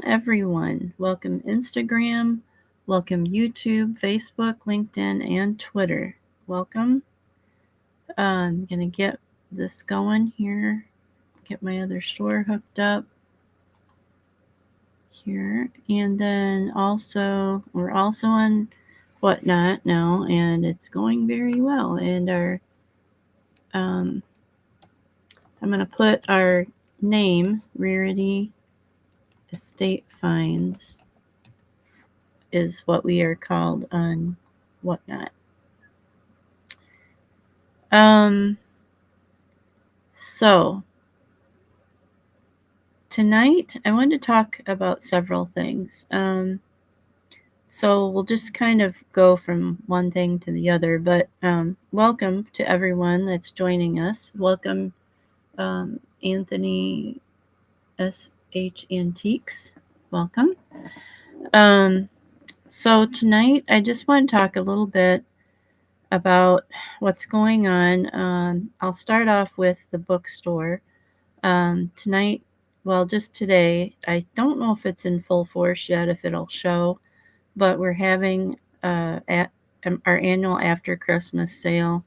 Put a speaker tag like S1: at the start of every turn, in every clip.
S1: everyone. Welcome, Instagram. Welcome, YouTube, Facebook, LinkedIn, and Twitter. Welcome. I'm going to get this going here. Get my other store hooked up here. And then also, we're also on Whatnot now, and it's going very well. And um, I'm going to put our name, Rarity Estate Finds, is what we are called on Whatnot. Um, so tonight I want to talk about several things. So we'll just kind of go from one thing to the other, but welcome to everyone that's joining us. Welcome, Anthony SH Antiques. Welcome. Um, so tonight I just want to talk a little bit about what's going on. I'll start off with the bookstore. Tonight, well, just today, I don't know if it's in full force yet, if it'll show, but we're having our annual after Christmas sale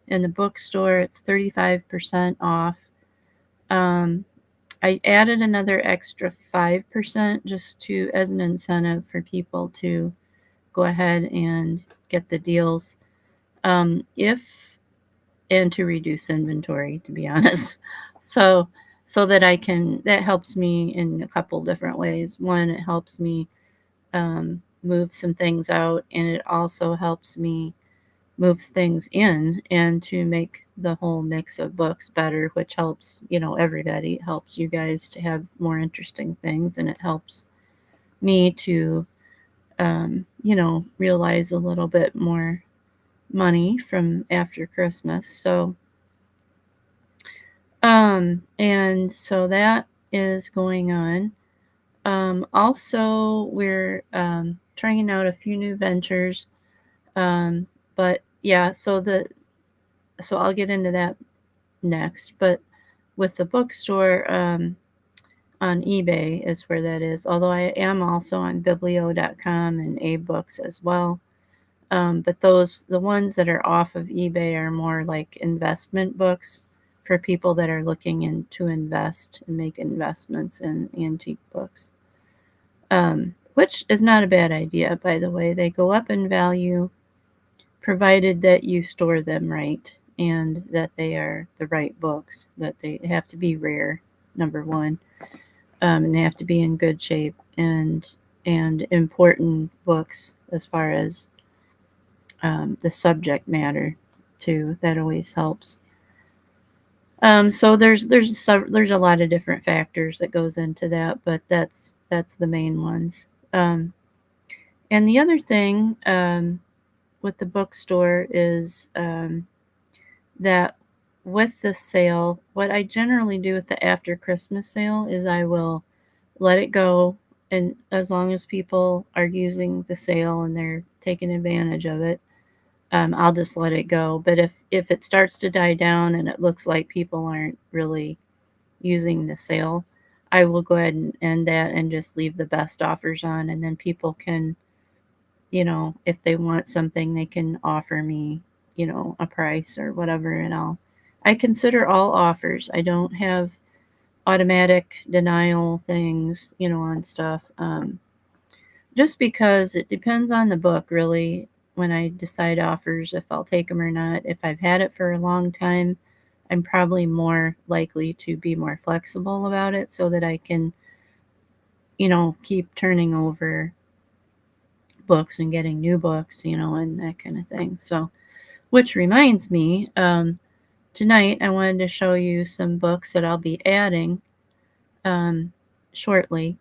S1: in the bookstore. It's 35% off. Um, I added another extra 5% just to as an incentive for people to go ahead and get the deals. If and to reduce inventory, to be honest. So that that helps me in a couple different ways. One, it helps me move some things out, and it also helps me move things in and to make the whole mix of books better, which helps, everybody. It helps you guys to have more interesting things, and it helps me to, realize a little bit more money from after Christmas. And so that is going on. Also, we're trying out a few new ventures. But yeah, so I'll get into that next. But with the bookstore, on eBay is where that is. Although I am also on Biblio.com and AbeBooks as well. But the ones that are off of eBay are more like investment books for people that are looking to invest and make investments in antique books, which is not a bad idea, by the way. They go up in value provided that you store them right and that they are the right books, that they have to be rare, number one, and they have to be in good shape and important books as far as the subject matter too. That always helps. So there's a lot of different factors that goes into that, but that's the main ones. And the other thing with the bookstore is that with the sale, what I generally do with the after Christmas sale is I will let it go, and as long as people are using the sale and they're taking advantage of it, I'll just let it go. But if it starts to die down and it looks like people aren't really using the sale, I will go ahead and end that and just leave the best offers on, and then people can, if they want something, they can offer me, a price or whatever, and I consider all offers. I don't have automatic denial things, on stuff. Just because it depends on the book, really, when I decide offers, if I'll take them or not. If I've had it for a long time, I'm probably more likely to be more flexible about it so that I can, keep turning over books and getting new books, and that kind of thing. So, which reminds me, tonight I wanted to show you some books that I'll be adding shortly.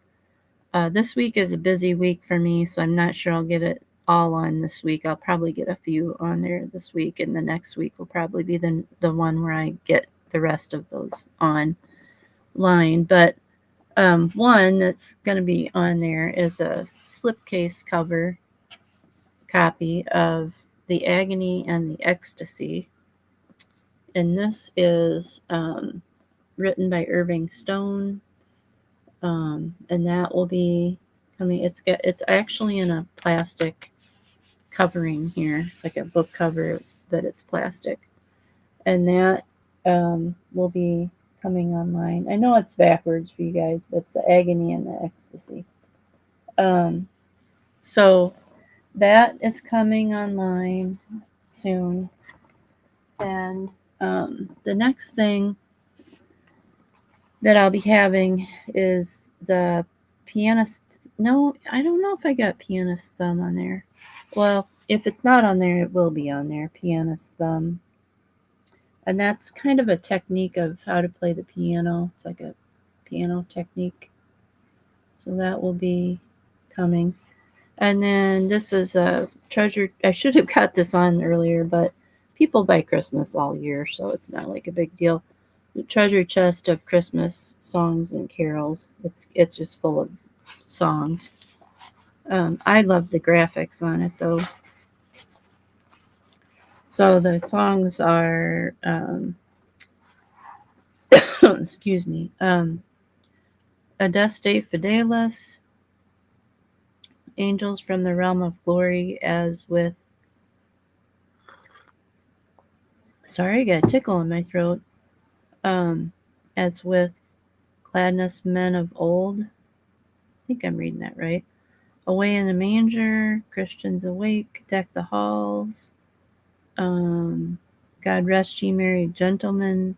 S1: This week is a busy week for me, so I'm not sure I'll get it all on this week. I'll probably get a few on there this week, and the next week will probably be the one where I get the rest of those online. But one that's going to be on there is a slipcase cover copy of The Agony and the Ecstasy. And this is written by Irving Stone. And that will be coming. It's actually in a plastic covering here. It's like a book cover, but it's plastic, and that will be coming online. I know it's backwards for you guys, but it's the agony and the ecstasy. Um, so that is coming online soon, and the next thing that I'll be having is the pianist. No, I don't know if I got pianist thumb on there. Well, if it's not on there, it will be on there. Pianist thumb. And that's kind of a technique of how to play the piano. It's like a piano technique. So that will be coming. And then this is a treasure. I should have got this on earlier, but people buy Christmas all year, so it's not like a big deal. The treasure chest of Christmas songs and carols. It's just full of songs. I love the graphics on it though. So the songs are, excuse me, Adeste Fidelis, Angels from the Realm of Glory, as with, sorry, I got a tickle in my throat, as with Gladness Men of Old. I think I'm reading that right. Away in the Manger, Christians Awake, Deck the Halls, God Rest Ye Merry Gentlemen,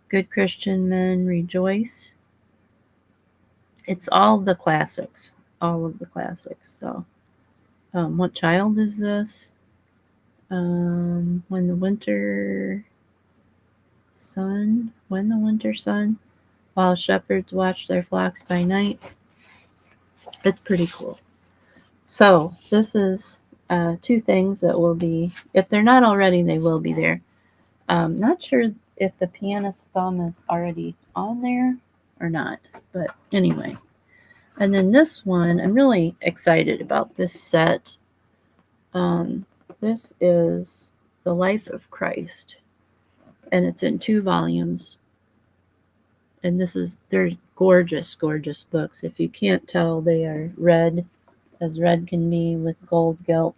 S1: Good Christian Men Rejoice. It's all the classics, all of the classics. So, what child is this? When the winter sun, while shepherds watch their flocks by night. It's pretty cool. So this is two things that will be, if they're not already, they will be there. Not sure if the pianist thumb is already on there or not, but anyway. And then this one, I'm really excited about this set. This is The Life of Christ, and it's in 2 volumes. And they're gorgeous, gorgeous books. If you can't tell, they are red, as red can be, with gold gilt.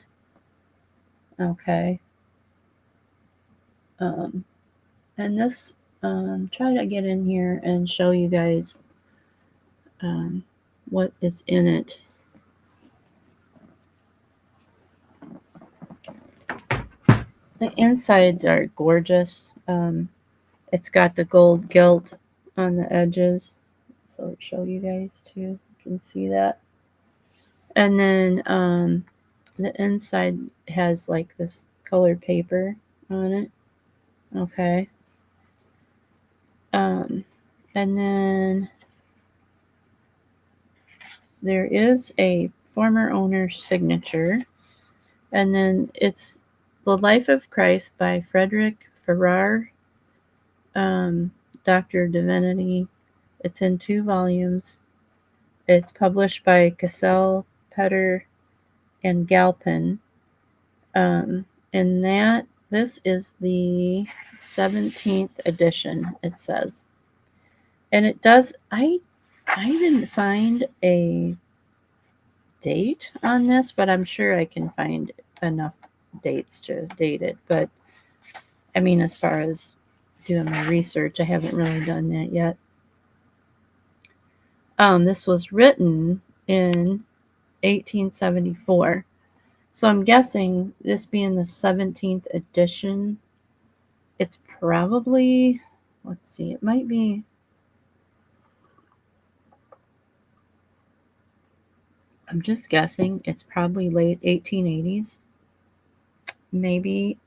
S1: Okay. And this, try to get in here and show you guys what is in it. The insides are gorgeous. It's got the gold gilt on the edges. So show you guys too. You can see that. And then the inside has like this colored paper on it. Okay. And then there is a former owner's signature. And then it's The Life of Christ by Frederick Farrar, Doctor of Divinity. It's in 2 volumes. It's published by Cassell, Petter, and Galpin. And this is the 17th edition, it says. And it does, I didn't find a date on this, but I'm sure I can find enough dates to date it. But I mean, as far as doing my research, I haven't really done that yet. This was written in 1874. So I'm guessing this being the 17th edition, it's probably, let's see, it might be, I'm just guessing, it's probably late 1880s, maybe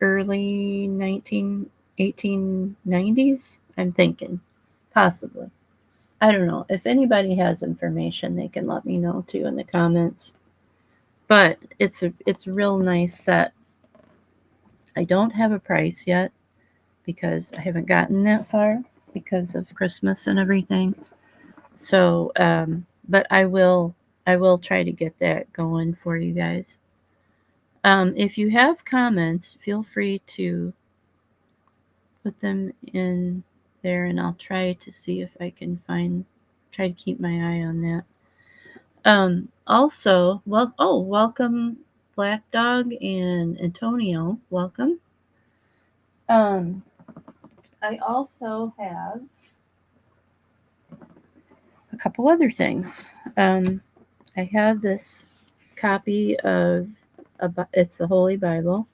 S1: early 1890s, I'm thinking, possibly. I don't know. If anybody has information, they can let me know too in the comments. But it's a real nice set. I don't have a price yet because I haven't gotten that far because of Christmas and everything. So, but I will try to get that going for you guys. If you have comments, feel free to put them in there, and I'll try to see if I can try to keep my eye on that. Also, welcome Black Dog and Antonio. Welcome. Um, I also have a couple other things. I have this copy of it's the Holy Bible,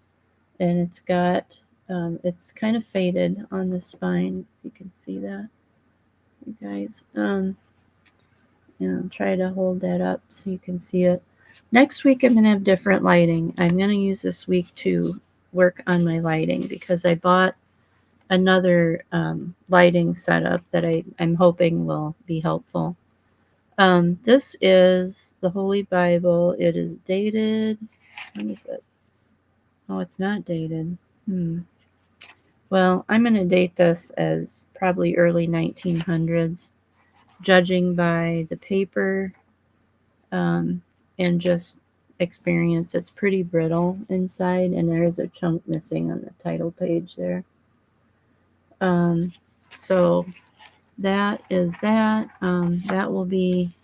S1: and it's got it's kind of faded on the spine. If you can see that, you guys. Try to hold that up so you can see it. Next week I'm gonna have different lighting. I'm gonna use this week to work on my lighting because I bought another lighting setup that I'm hoping will be helpful. This is the Holy Bible. It is dated. When is it? Oh, it's not dated. Well, I'm going to date this as probably early 1900s, judging by the paper and just experience. It's pretty brittle inside, and there is a chunk missing on the title page there. So that is that. That will be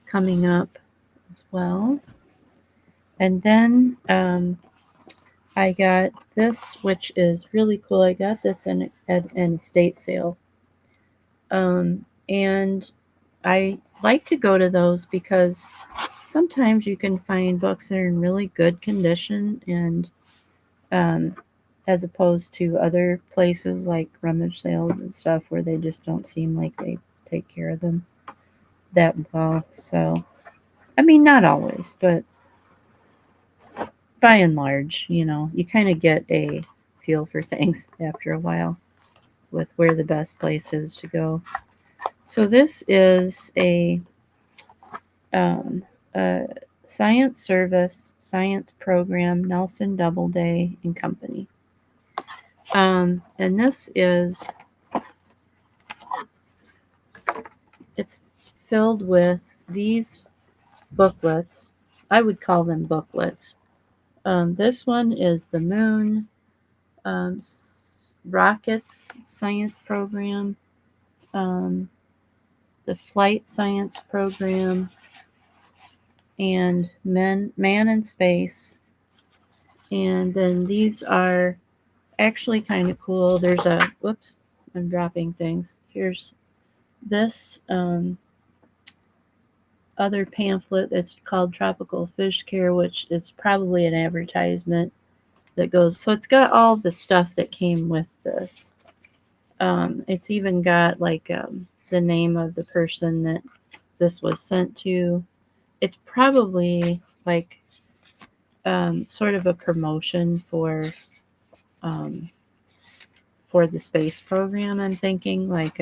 S1: coming up as well. And then I got this, which is really cool. I got this in an estate sale. And I like to go to those because sometimes you can find books that are in really good condition, and as opposed to other places like rummage sales and stuff where they just don't seem like they take care of them that well. So, I mean, not always, but by and large, you kind of get a feel for things after a while with where the best place is to go. So this is a science service, science program, Nelson Doubleday and Company. And this it's filled with these booklets. I would call them booklets. This one is the Moon Rockets Science Program, the Flight Science Program, and Man in Space. And then these are actually kind of cool. There's a, whoops, I'm dropping things. Here's this other pamphlet that's called Tropical Fish Care, which is probably an advertisement that goes, so it's got all the stuff that came with this. It's even got like the name of the person that this was sent to. It's probably like sort of a promotion for the space program. I'm thinking like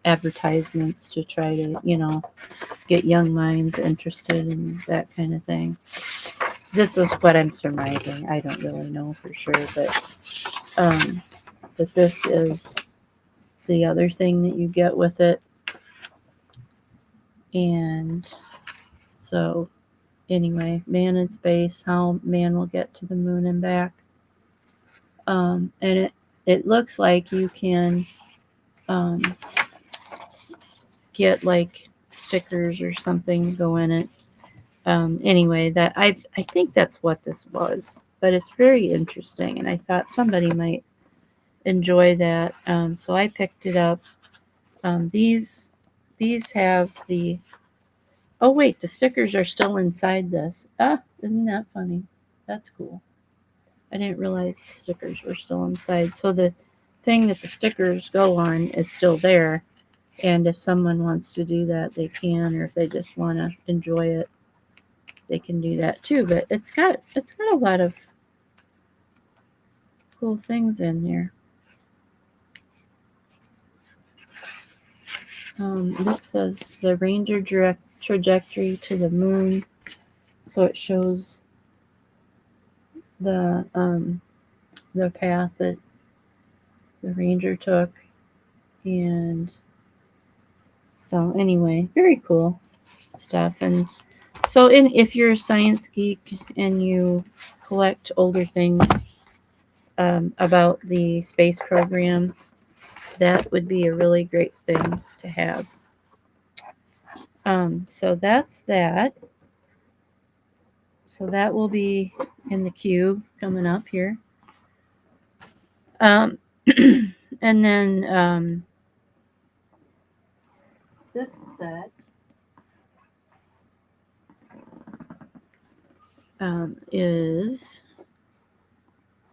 S1: advertisements to try to get young minds interested in that kind of thing. This is what I'm surmising. I don't really know for sure, but this is the other thing that you get with it. And so anyway, man in space, how man will get to the moon and back. And it looks like you can get like stickers or something to go in it. Anyway, that I think that's what this was, but it's very interesting, and I thought somebody might enjoy that. So I picked it up. These have the, oh wait, the stickers are still inside this. Isn't that funny? That's cool. I didn't realize the stickers were still inside. So the thing that the stickers go on is still there. And if someone wants to do that, they can, or if they just want to enjoy it, they can do that too. But it's got a lot of cool things in there. This says the Ranger trajectory to the moon. So it shows the path that the Ranger took. And so anyway, very cool stuff. And so if you're a science geek and you collect older things about the space program, that would be a really great thing to have. So that's that. So that will be in the queue coming up here. And then this set is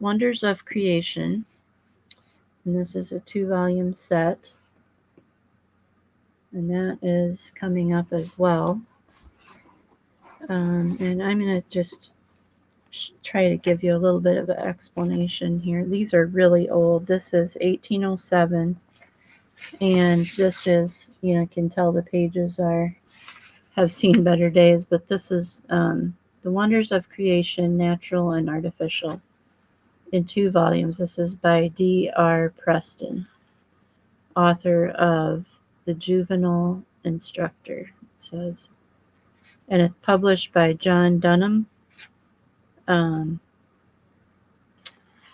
S1: Wonders of Creation. And this is a 2-volume set. And that is coming up as well. And I'm going to just try to give you a little bit of an explanation here. These are really old. This is 1807. And this is, you can tell the pages have seen better days, but this is The Wonders of Creation, Natural and Artificial, in 2 volumes. This is by D.R. Preston, author of The Juvenile Instructor, it says. And it's published by John Dunham.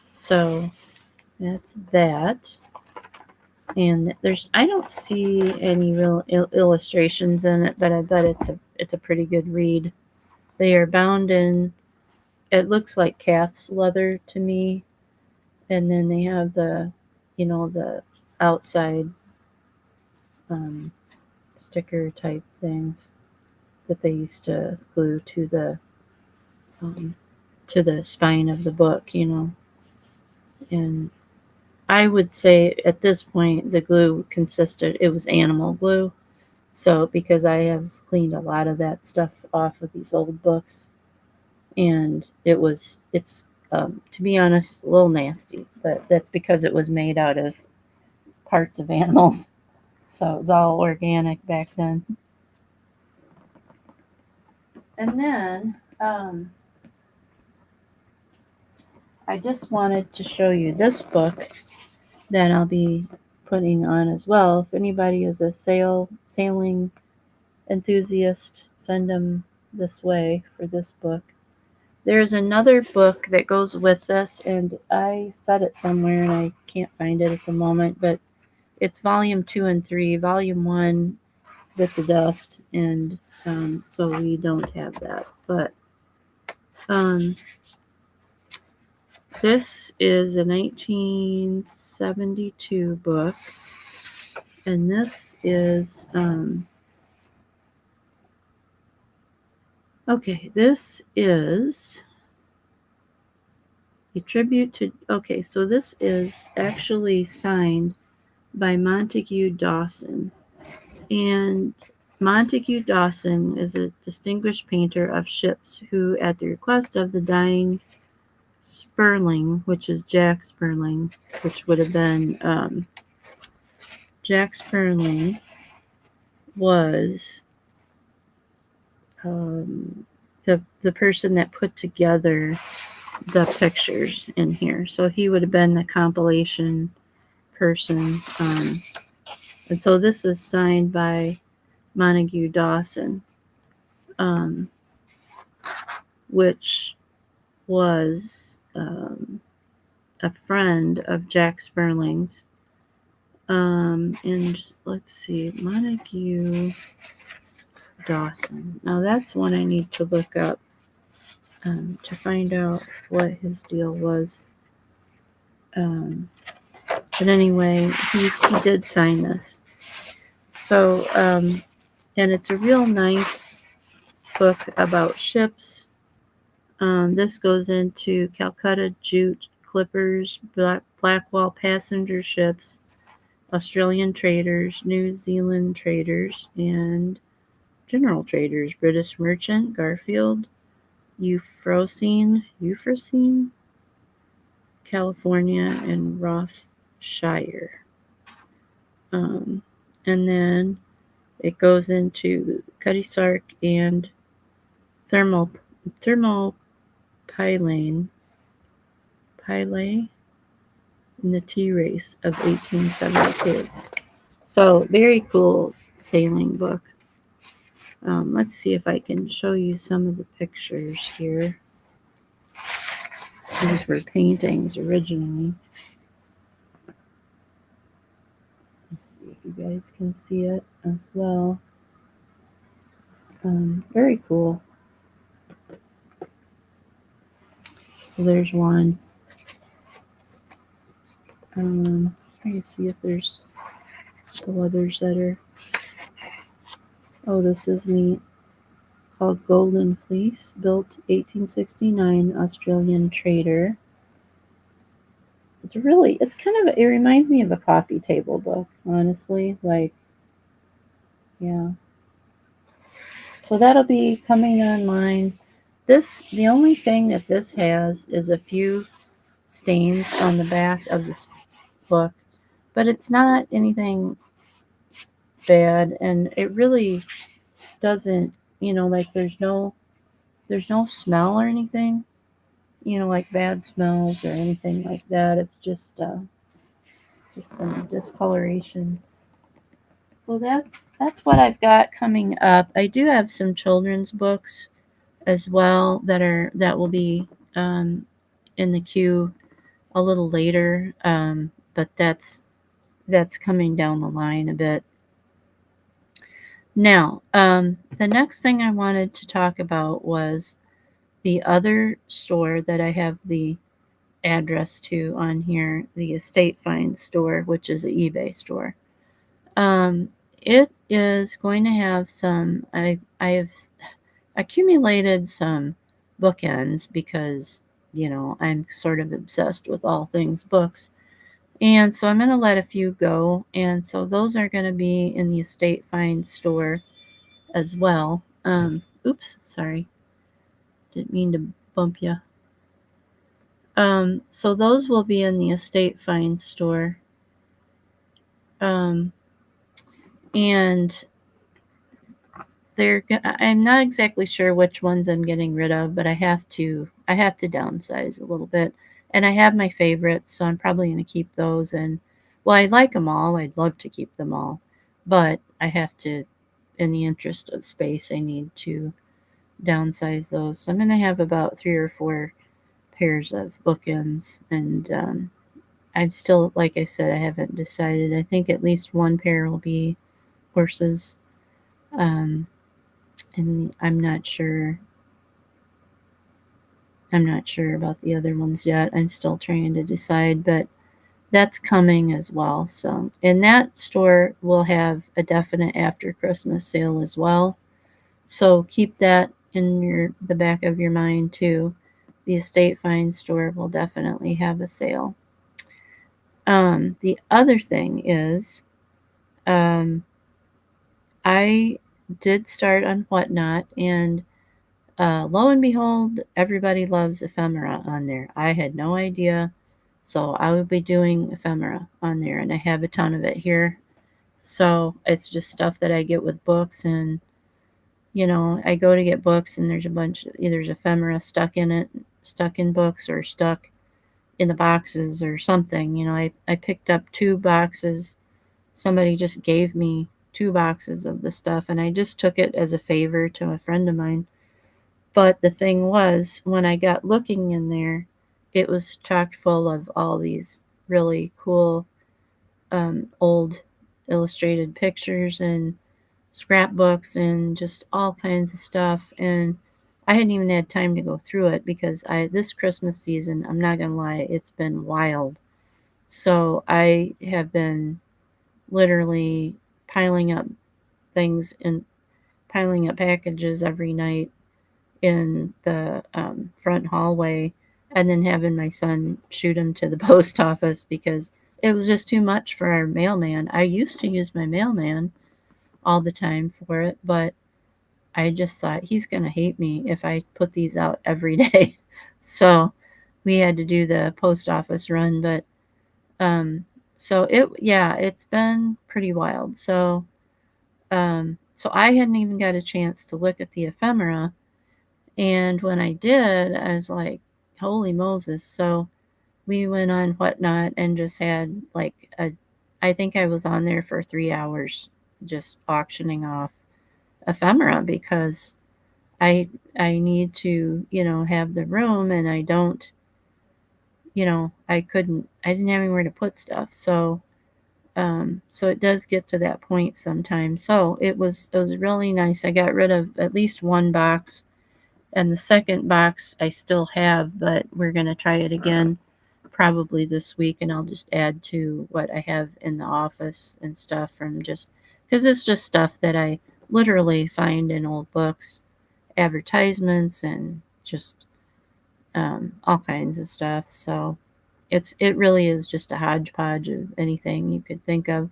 S1: So that's that. And I don't see any real illustrations in it, but I bet it's a pretty good read. They are bound in, it looks like calf's leather to me, and then they have the outside sticker type things that they used to glue to the spine of the book, and I would say at this point the glue it was animal glue. So because I have cleaned a lot of that stuff off of these old books, and it's to be honest, a little nasty, but that's because it was made out of parts of animals. So it's all organic back then. And then I just wanted to show you this book that I'll be putting on as well. If anybody is a sailing enthusiast, send them this way for this book. There's another book that goes with this, and I set it somewhere and I can't find it at the moment, but it's volume 2 and 3. Volume 1 bit the dust, and so we don't have that. But this is a 1972 book, and this is this is a tribute to, so this is actually signed by Montague Dawson. And Montague Dawson is a distinguished painter of ships who, at the request of the dying Sperling, which is Jack Sperling, which would have been Jack Sperling was the person that put together the pictures in here. So he would have been the compilation person. And so this is signed by Montague Dawson, which was a friend of Jack Sperling's. And let's see, Montague Dawson. Now that's one I need to look up to find out what his deal was. But anyway, he did sign this. So, and it's a real nice book about ships. This goes into Calcutta jute clippers, Blackwall passenger ships, Australian traders, New Zealand traders, and general traders, British merchant, Garfield, Euphrosyne, California, and Ross-shire. And then it goes into Cutty Sark and thermopylane in the tea race of 1872. So very cool sailing book. Let's see if I can show you some of the pictures here. These were paintings originally. Let's see if you guys can see it as well. Very cool. So there's one. Trying to see if there's still others that are. Oh, this is neat. Called Golden Fleece, built 1869, Australian trader. It's kind of, it reminds me of a coffee table book, honestly. Like, yeah. So that'll be coming online. The only thing that this has is a few stains on the back of this book, but it's not anything bad, and it really doesn't, like there's no smell or anything, like bad smells or anything like that. It's just some discoloration. So that's what I've got coming up. I do have some children's books as well that will be in the queue a little later, but that's coming down the line a bit. Now, the next thing I wanted to talk about was the other store that I have the address to on here, the Estate Find store, which is an eBay store. Um, it is going to have some. I have accumulated some bookends because I'm sort of obsessed with all things books, and so I'm going to let a few go, and so those are going to be in the Estate Find store as well. Oops, sorry, didn't mean to bump you. So those will be in the Estate Find store. Um, and I'm not exactly sure which ones I'm getting rid of, but I have to downsize a little bit. And I have my favorites, so I'm probably going to keep those. And well, I like them all. I'd love to keep them all, but I have to, in the interest of space, I need to downsize those. So I'm going to have about 3 or 4 pairs of bookends, and I'm still, like I said, I haven't decided. I think at least one pair will be horses, um, and I'm not sure. I'm not sure about the other ones yet. I'm still trying to decide, but that's coming as well. So, and that store will have a definite after Christmas sale as well. So keep that in the back of your mind too. The Estate Find store will definitely have a sale. The other thing is, um, I did start on Whatnot, and lo and behold, everybody loves ephemera on there. I had no idea, so I will be doing ephemera on there, and I have a ton of it here. So it's just stuff that I get with books, and I go to get books, and there's ephemera stuck in it, stuck in books, or stuck in the boxes or something. I picked up 2 boxes. Somebody just gave me 2 boxes of the stuff, and I just took it as a favor to a friend of mine. But the thing was, when I got looking in there, it was chock full of all these really cool old illustrated pictures and scrapbooks and just all kinds of stuff. And I hadn't even had time to go through it because this Christmas season, I'm not gonna lie, it's been wild. So I have been literally piling up things and piling up packages every night in the front hallway, and then having my son shoot them to the post office because it was just too much for our mailman. I used to use my mailman all the time for it, but I just thought he's going to hate me if I put these out every day. So we had to do the post office run, but um, it's been pretty wild. So I hadn't even got a chance to look at the ephemera, and when I did, I was like, "Holy Moses!" So we went on Whatnot and just had like I think I was on there for 3 hours, just auctioning off ephemera because I need to have the room, and I don't I didn't have anywhere to put stuff. So So it does get to that point sometimes. So it was really nice. I got rid of at least one box, and the second box I still have, but we're gonna try it again probably this week, and I'll just add to what I have in the office and stuff from just because it's just stuff that I literally find in old books, advertisements, and just all kinds of stuff. So it really is just a hodgepodge of anything you could think of.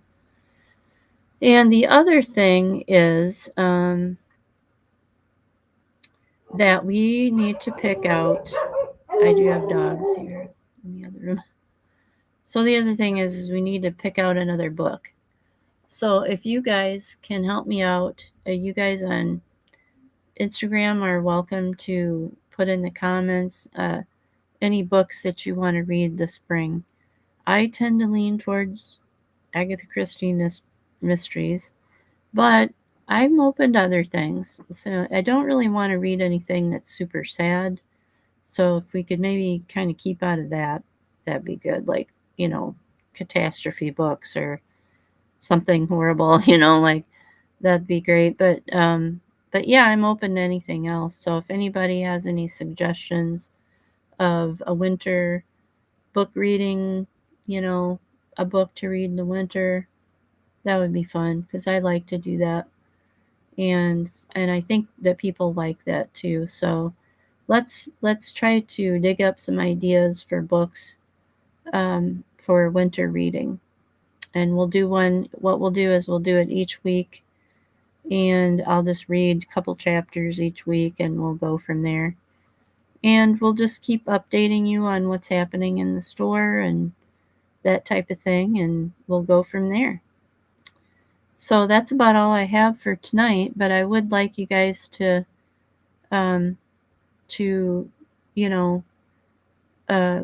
S1: And the other thing is that we need to pick out. I do have dogs here in the other room. So the other thing is we need to pick out another book. So if you guys can help me out, you guys on Instagram are welcome to put in the comments any books that you want to read this spring. I tend to lean towards Agatha Christie mysteries, but I'm open to other things. So I don't really want to read anything that's super sad. So if we could maybe kind of keep out of that, that'd be good. Like, catastrophe books or something horrible, like that'd be great. But yeah, I'm open to anything else. So if anybody has any suggestions of a winter book reading, you know, a book to read in the winter, that would be fun because I like to do that. And I think that people like that too. So let's try to dig up some ideas for books for winter reading. And we'll do one. What we'll do is we'll do it each week, and I'll just read a couple chapters each week, and we'll go from there. And we'll just keep updating you on what's happening in the store and that type of thing, and we'll go from there. So that's about all I have for tonight, but I would like you guys um, to, you know, uh,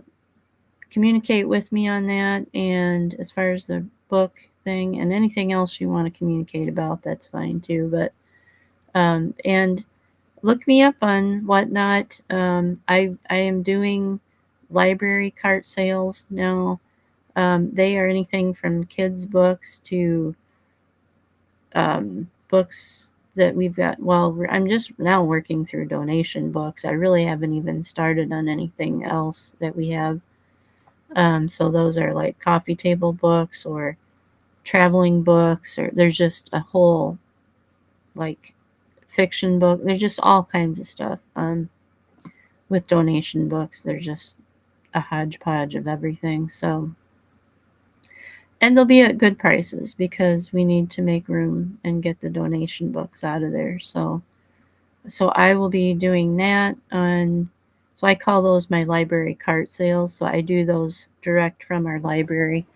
S1: communicate with me on that. And as far as the book thing and anything else you want to communicate about, that's fine too. But and look me up on Whatnot. I am doing library cart sales now. They are anything from kids books to books that we've got. Well, I'm just now working through donation books. I really haven't even started on anything else that we have. So those are like coffee table books or traveling books, or there's just a whole like fiction book. There's just all kinds of stuff. With donation books, they're just a hodgepodge of everything. So, and they'll be at good prices because we need to make room and get the donation books out of there. So I will be doing that on. So I call those my library cart sales. So I do those direct from our library,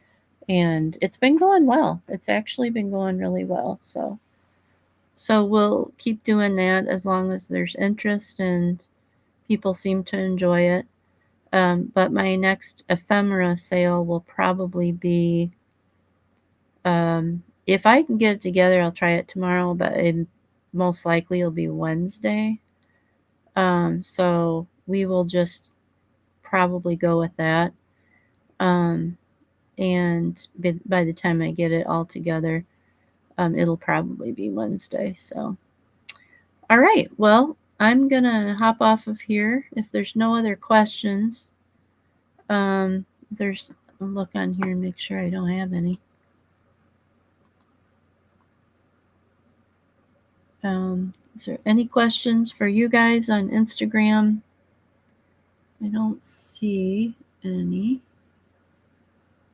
S1: and it's been going well. It's actually been going really well. So we'll keep doing that as long as there's interest and people seem to enjoy it. But my next ephemera sale will probably be, if I can get it together, I'll try it tomorrow, but most likely it'll be Wednesday. So we will just probably go with that. And by the time I get it all together, it'll probably be Wednesday. So, all right. Well, I'm going to hop off of here. If there's no other questions, there's I'll look on here and make sure I don't have any. Is there any questions for you guys on Instagram? I don't see any.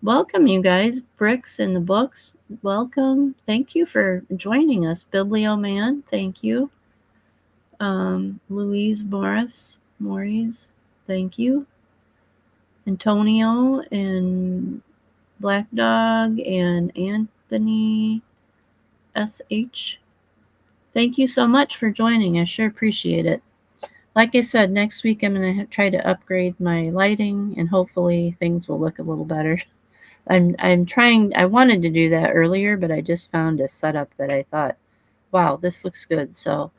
S1: Welcome, you guys. Bricks in the books. Welcome. Thank you for joining us. Biblioman, thank you. Louise Morris, thank you. Antonio and Black Dog and Anthony SH. Thank you so much for joining. I sure appreciate it. Like I said, next week I'm going to try to upgrade my lighting and hopefully things will look a little better. I'm trying. I wanted to do that earlier, but I just found a setup that I thought, wow, this looks good. So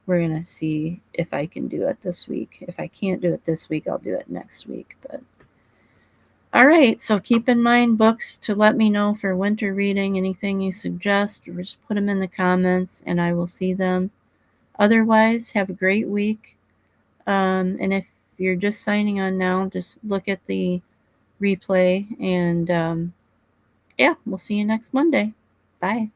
S1: we're going to see if I can do it this week. If I can't do it this week, I'll do it next week. But All right, so keep in mind books to let me know for winter reading. Anything you suggest, or just put them in the comments and I will see them. Otherwise, have a great week. And if you're just signing on now, just look at the replay and yeah, we'll see you next Monday. Bye.